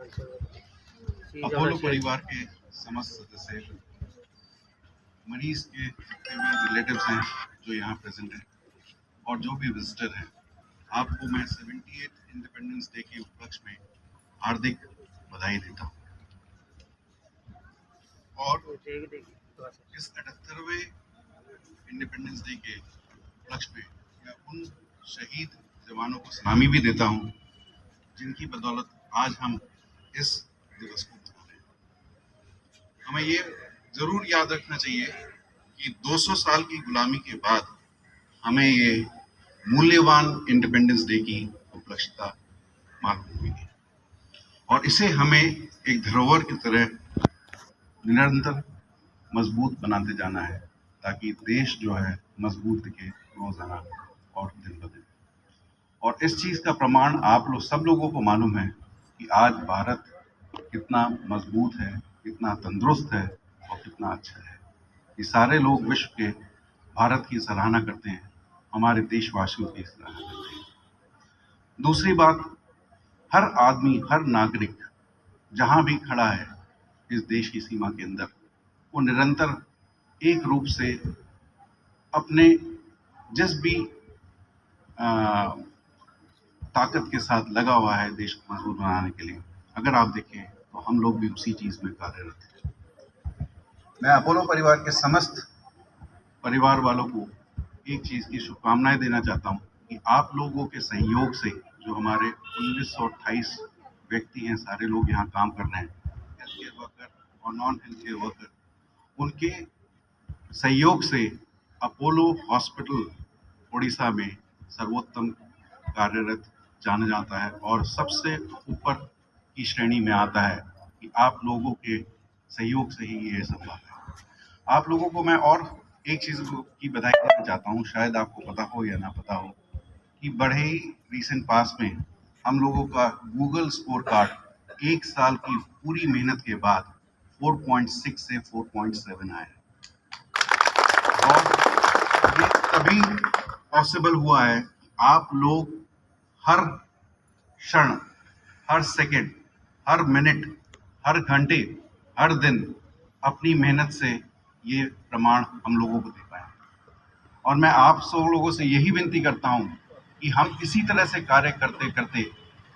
Apollo परिवार के समस्त सदस्य, मरीज के जितने भी रिलेटिव्स हैं जो यहाँ प्रेजेंट हैं और जो भी विजिटर हैं, आपको मैं 78 इंडिपेंडेंस डे के उपलक्ष्य में हार्दिक बधाई देता हूँ। और इस 78वें इंडिपेंडेंस डे के उपलक्ष्य में मैं उन शहीद जवानों को सलामी भी देता हूँ जिनकी बदौलत आज हम इस दिवस को मना रहे हैं। हमें ये जरूर याद रखना चाहिए कि 200 साल की गुलामी के बाद हमें ये मूल्यवान इंडिपेंडेंस डे की उपलक्षता मालूम हुई है और इसे हमें एक धरोहर की तरह निरंतर मजबूत बनाते जाना है ताकि देश जो है मजबूत दिखे रोजाना और दिन ब दिन। और इस चीज का प्रमाण आप लोग सब लोगों को मालूम है कि आज भारत कितना मजबूत है, कितना तंदुरुस्त है और कितना अच्छा है। ये सारे लोग विश्व के भारत की सराहना करते हैं, हमारे देशवासियों की सराहना करते हैं। दूसरी बात, हर आदमी, हर नागरिक जहां भी खड़ा है इस देश की सीमा के अंदर, वो निरंतर एक रूप से अपने जिस भी ताकत के साथ लगा हुआ है देश को मजबूत बनाने के लिए। अगर आप देखें तो हम लोग भी उसी चीज में कार्यरत हैं। मैं अपोलो परिवार के समस्त परिवार वालों को एक चीज की शुभकामनाएं देना चाहता हूं कि आप लोगों के सहयोग से जो हमारे 1928 व्यक्ति हैं, सारे लोग यहाँ काम कर रहे हैं, हेल्थ केयर वर्कर और नॉन हेल्थ केयर वर्कर, उनके सहयोग से अपोलो हॉस्पिटल उड़ीसा में सर्वोत्तम कार्यरत जाना जाता है और सबसे ऊपर की श्रेणी में आता है कि आप लोगों के सहयोग से ही ये संभव है। आप लोगों को मैं और एक चीज की बधाई देना चाहता हूँ, शायद आपको पता हो या ना पता हो कि बड़े ही रिसेंट पास में हम लोगों का गूगल स्कोर कार्ड एक साल की पूरी मेहनत के बाद 4.6 से 4.7 आया और ये तभी पॉसिबल हुआ है कि आप लोग हर क्षण, हर सेकंड, हर मिनट, हर घंटे, हर दिन अपनी मेहनत से ये प्रमाण हम लोगों को दे पाए। और मैं आप सब लोगों से यही विनती करता हूं कि हम इसी तरह से कार्य करते करते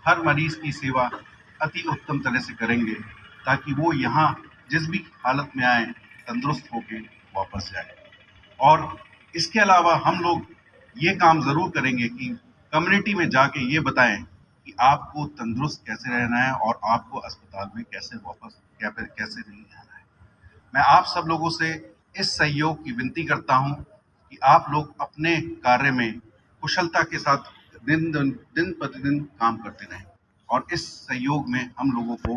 हर मरीज की सेवा अति उत्तम तरह से करेंगे ताकि वो यहाँ जिस भी हालत में आए तंदुरुस्त होकर वापस जाए। और इसके अलावा हम लोग ये काम जरूर करेंगे कि कम्युनिटी में जाके ये बताएं कि आपको तंदुरुस्त कैसे रहना है और आपको अस्पताल में कैसे वापस कैसे नहीं आना है। मैं आप सब लोगों से इस सहयोग की विनती करता हूं कि आप लोग अपने कार्य में कुशलता के साथ दिन प्रतिदिन काम करते रहें और इस सहयोग में हम लोगों को